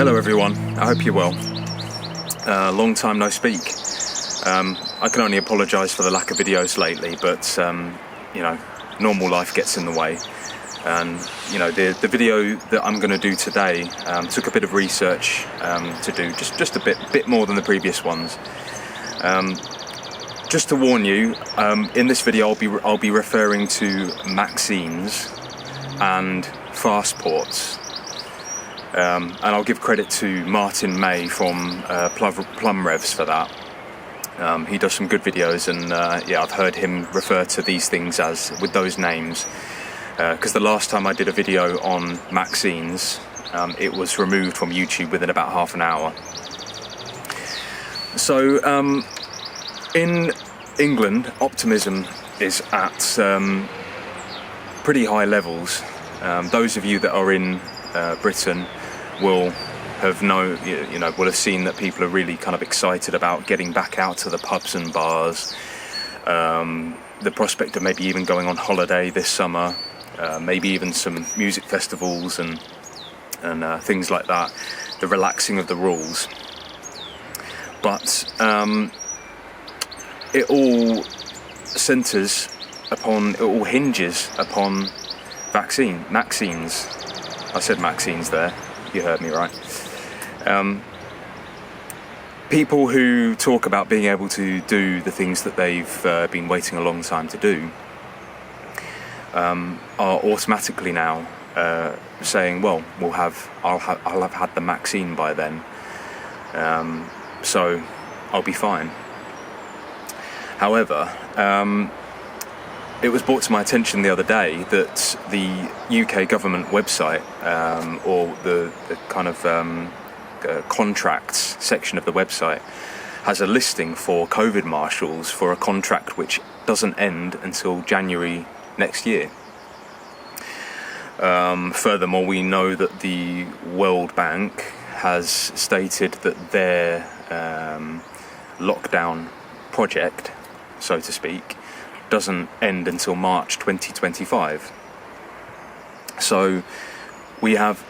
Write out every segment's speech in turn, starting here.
Hello everyone, I hope you're well. Long time no speak. I can only apologise for the lack of videos lately, but normal life gets in the way. And the video that I'm going to do today took a bit of research to do, just a bit more than the previous ones. Just to warn you, in this video I'll be referring to Maxine's and Farseports. And I'll give credit to Martin May from Plum Revs for that. He does some good videos, and I've heard him refer to these things with those names. Because the last time I did a video on Maxine's, it was removed from YouTube within about half an hour. So in England, optimism is at pretty high levels. Those of you that are in Britain will have will have seen that people are really kind of excited about getting back out to the pubs and bars. The prospect of maybe even going on holiday this summer, maybe even some music festivals and things like that. The relaxing of the rules, but it all hinges upon Maxine's. I said Maxine's there, you heard me right. People who talk about being able to do the things that they've been waiting a long time to do are automatically now saying, well, I'll have had the Maxine by then, so I'll be fine. However, it was brought to my attention the other day that the UK government website, or the kind of contracts section of the website, has a listing for COVID marshals for a contract which doesn't end until January next year. Furthermore, we know that the World Bank has stated that their lockdown project, so to speak, doesn't end until March 2025. So we have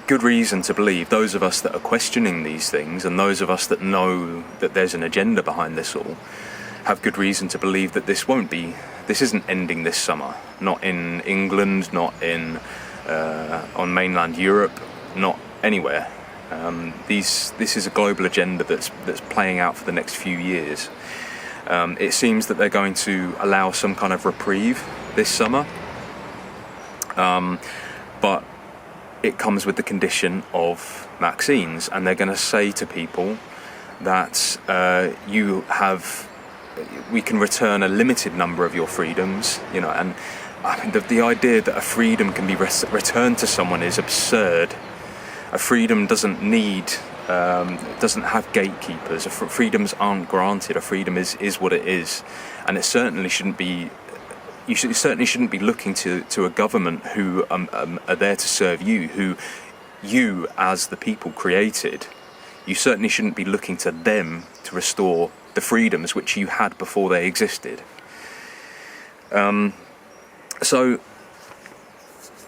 good reason to believe, those of us that are questioning these things and those of us that know that there's an agenda behind this all, have good reason to believe that this isn't ending this summer. Not in England, not in on mainland Europe, not anywhere. This is a global agenda that's playing out for the next few years. It seems that they're going to allow some kind of reprieve this summer, but it comes with the condition of Maxine's, and they're going to say to people that we can return a limited number of your freedoms, and I mean, the idea that a freedom can be returned to someone is absurd. A freedom doesn't have gatekeepers. Freedoms aren't granted. A freedom is what it is, and it certainly shouldn't be. You certainly shouldn't be looking to a government who are there to serve you, who you as the people created. You certainly shouldn't be looking to them to restore the freedoms which you had before they existed. So,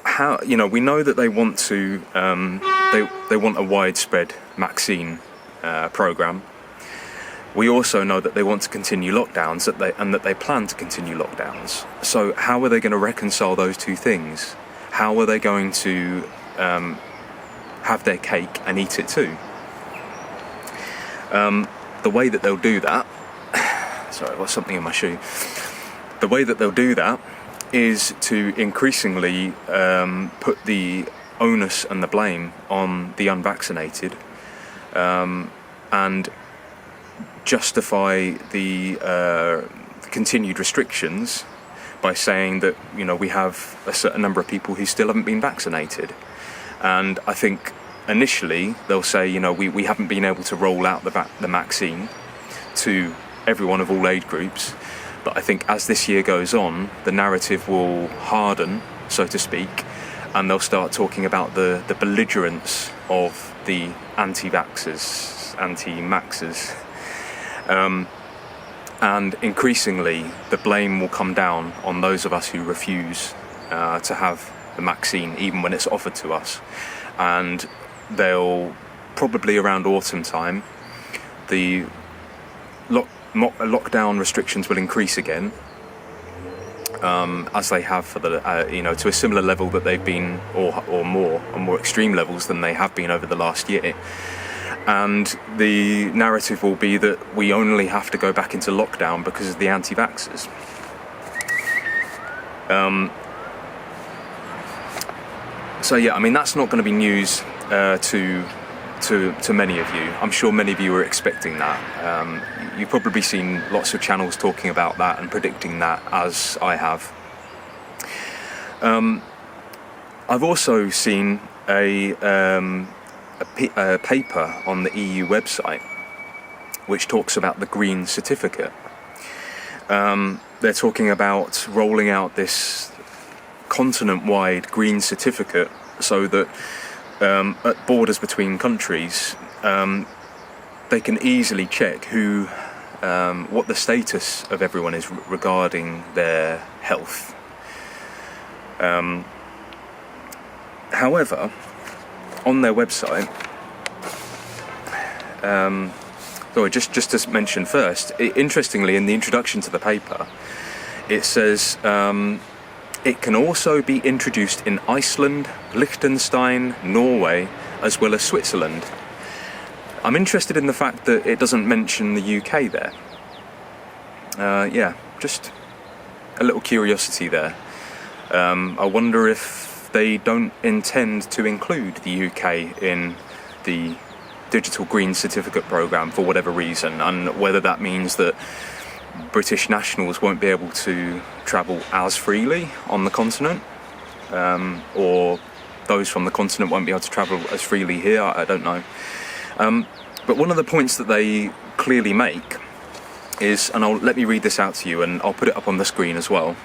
how we know that they want to they want a widespread Maxine program. We also know that they want to continue lockdowns, that they plan to continue lockdowns. So how are they going to reconcile those two things? How are they going to have their cake and eat it too? The way that they'll do that, sorry, I've got something in my shoe. The way that they'll do that is to increasingly put the onus and the blame on the unvaccinated, and justify the continued restrictions by saying that we have a certain number of people who still haven't been vaccinated. And I think initially they'll say we haven't been able to roll out the Maxine to everyone of all age groups, but I think as this year goes on, the narrative will harden, so to speak, and they'll start talking about the belligerence of the anti-vaxxers, anti-maxers. And increasingly the blame will come down on those of us who refuse to have the Maxine even when it's offered to us, and they'll probably around autumn time, the lockdown restrictions will increase again, as they have for the to a similar level that they've been, or more extreme levels than they have been over the last year. And the narrative will be that we only have to go back into lockdown because of the anti-vaxxers. So yeah, I mean, that's not going to be news to many of you. I'm sure many of you were expecting that. You've probably seen lots of channels talking about that and predicting that, as I have. I've also seen a paper on the EU website which talks about the green certificate. They're talking about rolling out this continent-wide green certificate so that at borders between countries, they can easily check what the status of everyone is regarding their health. However, on their website, just to mention first, interestingly, in the introduction to the paper, it says it can also be introduced in Iceland, Liechtenstein, Norway, as well as Switzerland. I'm interested in the fact that it doesn't mention the UK there. Just a little curiosity there. I wonder if they don't intend to include the UK in the digital green certificate programme for whatever reason, and whether that means that British nationals won't be able to travel as freely on the continent, or those from the continent won't be able to travel as freely here. I don't know. But one of the points that they clearly make is, and let me read this out to you, and I'll put it up on the screen as well.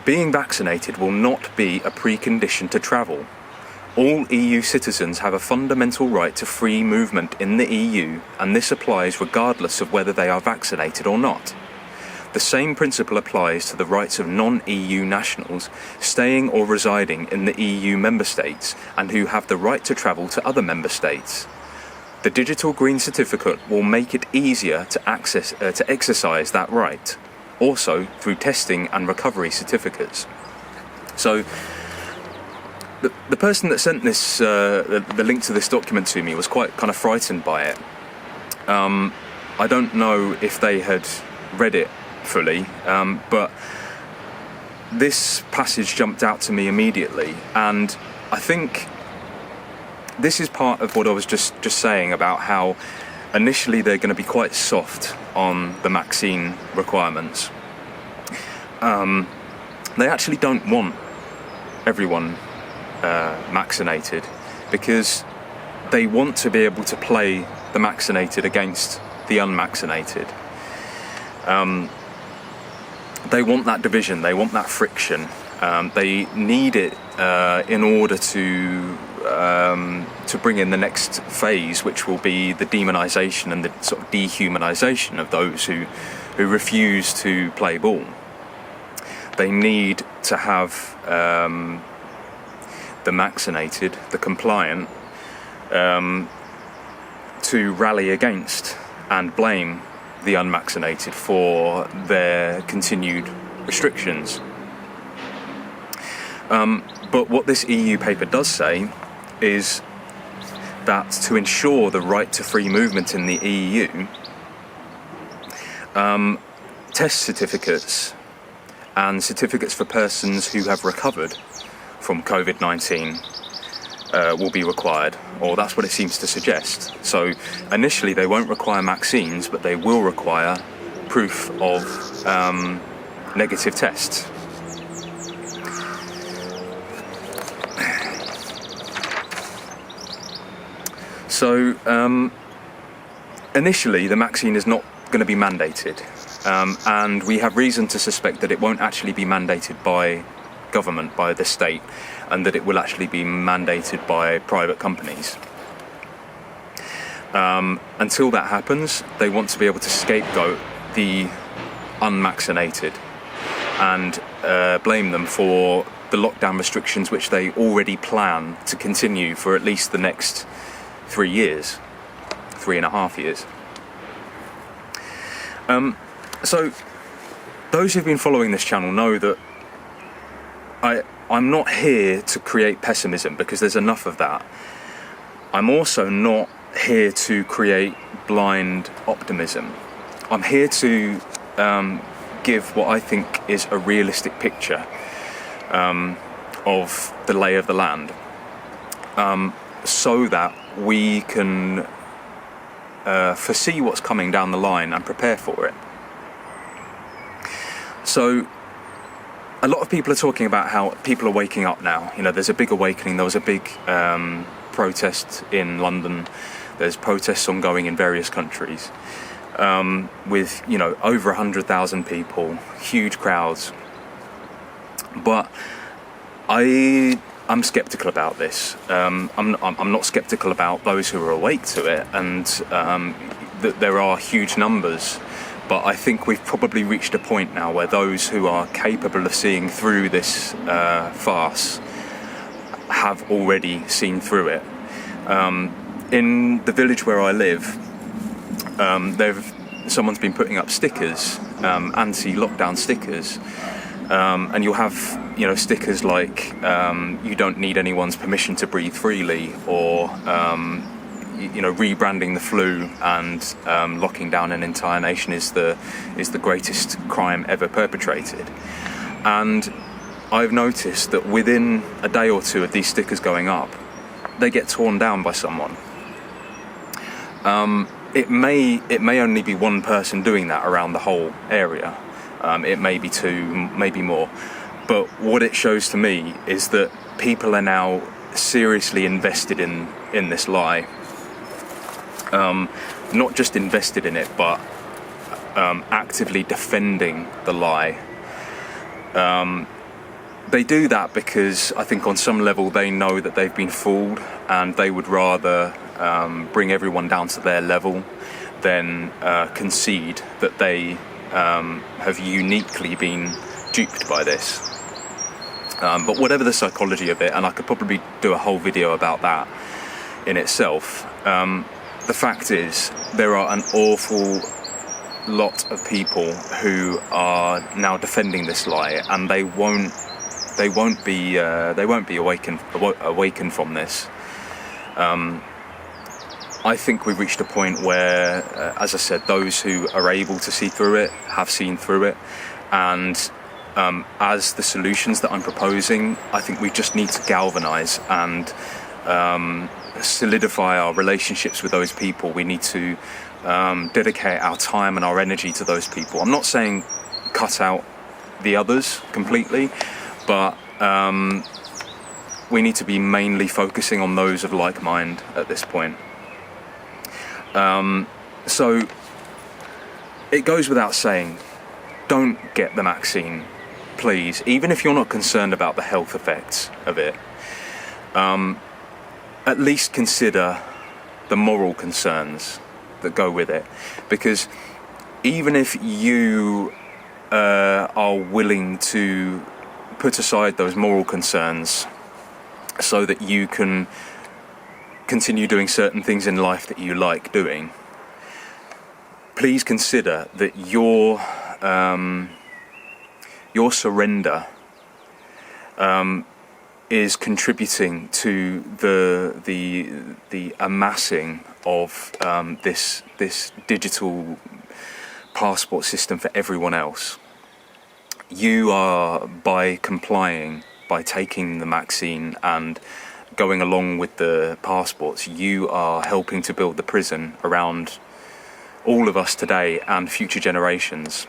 Being vaccinated will not be a precondition to travel. All EU citizens have a fundamental right to free movement in the EU, and this applies regardless of whether they are vaccinated or not. The same principle applies to the rights of non-EU nationals staying or residing in the EU member states and who have the right to travel to other member states. The digital green certificate will make it easier to exercise that right, also through testing and recovery certificates. So, the person that sent this, the link to this document to me, was quite kind of frightened by it. I don't know if they had read it fully, but this passage jumped out to me immediately, and I think this is part of what I was just saying about how initially they're going to be quite soft on the Maxine requirements. They actually don't want everyone vaccinated, because they want to be able to play the vaccinated against the unvaccinated. They want that division, they want that friction. They need it in order to bring in the next phase, which will be the demonisation and the sort of dehumanisation of those who refuse to play ball. They need to have the vaccinated, the compliant, to rally against and blame the unvaccinated for their continued restrictions. But what this EU paper does say is that to ensure the right to free movement in the EU, test certificates and certificates for persons who have recovered from COVID-19 will be required, or that's what it seems to suggest. So initially they won't require vaccines, but they will require proof of negative tests. So initially the vaccine is not going to be mandated, and we have reason to suspect that it won't actually be mandated by government, by the state, and that it will actually be mandated by private companies. Until that happens, they want to be able to scapegoat the unvaccinated and blame them for the lockdown restrictions which they already plan to continue for at least the next 3 years, 3.5 years. So those who've been following this channel know that I'm not here to create pessimism, because there's enough of that. I'm also not here to create blind optimism. I'm here to give what I think is a realistic picture of the lay of the land, so that we can foresee what's coming down the line and prepare for it. So a lot of people are talking about how people are waking up now. You know, there's a big awakening. There was a big protest in London. There's protests ongoing in various countries, with, you know, over 100,000 people, huge crowds. But I'm skeptical about this. I'm not skeptical about those who are awake to it, and that there are huge numbers. But I think we've probably reached a point now where those who are capable of seeing through this farce have already seen through it. In the village where I live, someone's been putting up stickers, anti-lockdown stickers, and you'll have, you know, stickers like you don't need anyone's permission to breathe freely, or you know, rebranding the flu and locking down an entire nation is the greatest crime ever perpetrated. And I've noticed that within a day or two of these stickers going up, they get torn down by someone. It may only be one person doing that around the whole area. It may be two, maybe more. But what it shows to me is that people are now seriously invested in this lie. Not just invested in it, but actively defending the lie. They do that because I think on some level they know that they've been fooled, and they would rather bring everyone down to their level than concede that they have uniquely been duped by this. But whatever the psychology of it, and I could probably do a whole video about that in itself, the fact is there are an awful lot of people who are now defending this lie, and they won't be awakened from this. I think we've reached a point where, as I said, those who are able to see through it have seen through it, and as the solutions that I'm proposing, I think we just need to galvanise and solidify our relationships with those people. We need to dedicate our time and our energy to those people. I'm not saying cut out the others completely, but we need to be mainly focusing on those of like mind at this point. So it goes without saying, don't get the vaccine, please, even if you're not concerned about the health effects of it. At least consider the moral concerns that go with it, because even if you are willing to put aside those moral concerns so that you can continue doing certain things in life that you like doing, please consider that your surrender is contributing to the amassing of this digital passport system for everyone else. You are, by complying, by taking the vaccine and going along with the passports, you are helping to build the prison around all of us today and future generations.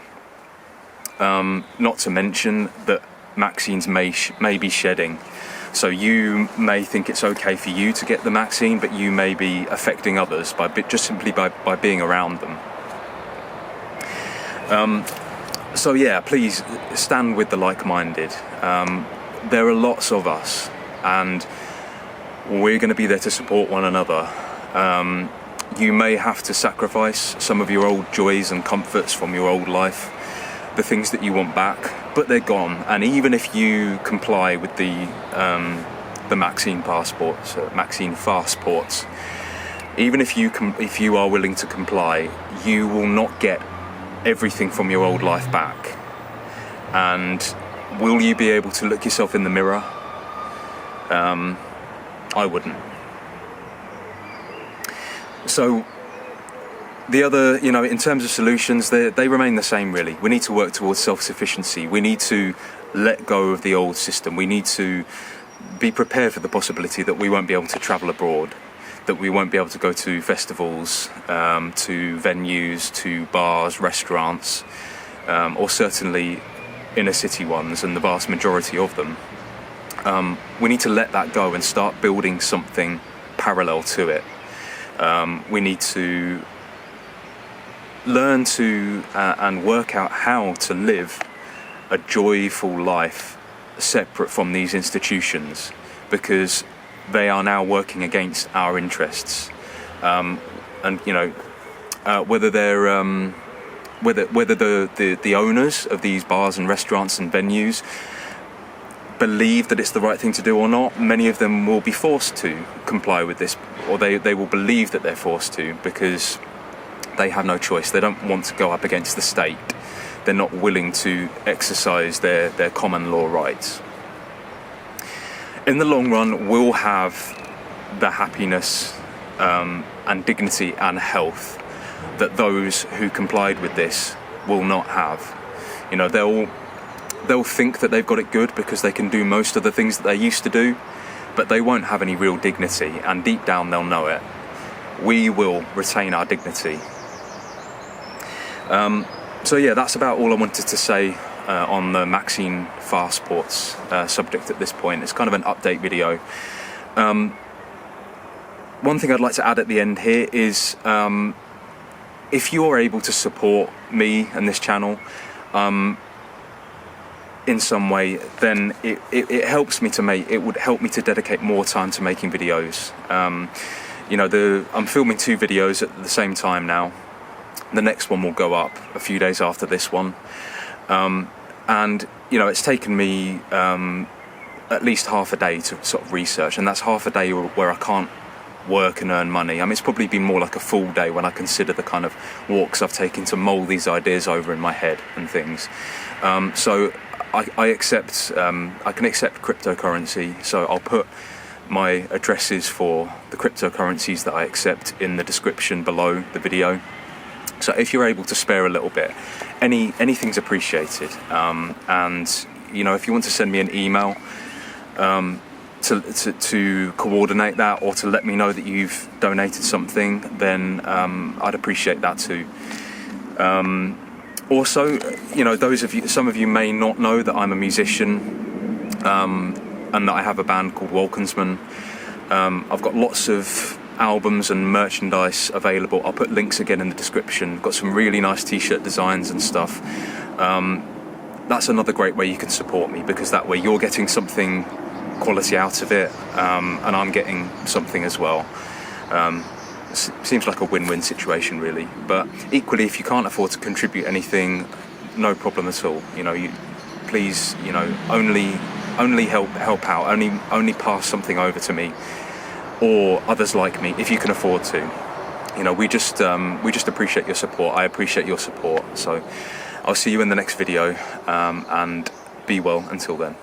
Not to mention that vaccines may be shedding. So you may think it's okay for you to get the vaccine, but you may be affecting others just simply by being around them. So yeah, please stand with the like-minded. There are lots of us, and we're going to be there to support one another. You may have to sacrifice some of your old joys and comforts from your old life, the things that you want back, but they're gone. And even if you comply with the Maxine Farseport, Even if you are willing to comply, you will not get everything from your old life back. And will you be able to look yourself in the mirror? I wouldn't. So the other, in terms of solutions, they remain the same, really. We need to work towards self-sufficiency. We need to let go of the old system. We need to be prepared for the possibility that we won't be able to travel abroad, that we won't be able to go to festivals, to venues, to bars, restaurants, or certainly inner city ones, and the vast majority of them. We need to let that go and start building something parallel to it. We need to learn to and work out how to live a joyful life separate from these institutions, because they are now working against our interests. And whether they're whether the owners of these bars and restaurants and venues believe that it's the right thing to do or not, many of them will be forced to comply with this, or they will believe that they're forced to, because they have no choice. They don't want to go up against the state. They're not willing to exercise their common law rights. In the long run, we'll have the happiness and dignity and health that those who complied with this will not have. They'll think that they've got it good because they can do most of the things that they used to do, but they won't have any real dignity, and deep down they'll know it. We will retain our dignity. So yeah, that's about all I wanted to say on the Maxine Farseports subject at this point. It's kind of an update video. One thing I'd like to add at the end here is if you're able to support me and this channel in some way, then it helps me it would help me to dedicate more time to making videos. I'm filming 2 videos at the same time now. The next one will go up a few days after this one. And it's taken me at least half a day to sort of research, and that's half a day where I can't work and earn money. I mean, it's probably been more like a full day when I consider the kind of walks I've taken to mull these ideas over in my head and things. So I can accept cryptocurrency, so I'll put my addresses for the cryptocurrencies that I accept in the description below the video. So if you're able to spare a little bit, anything's appreciated. And if you want to send me an email to coordinate that, or to let me know that you've donated something, then I'd appreciate that too. Also, some of you may not know that I'm a musician, and that I have a band called Walkinsman. I've got lots of albums and merchandise available. I'll put links again in the description. Got some really nice t-shirt designs and stuff. That's another great way you can support me, because that way you're getting something quality out of it, and I'm getting something as well. Seems like a win-win situation, really. But equally, if you can't afford to contribute anything, no problem at all. Please, only help out. Only pass something over to me or others like me if you can afford to. We just appreciate your support. I appreciate your support. So I'll see you in the next video, and be well until then.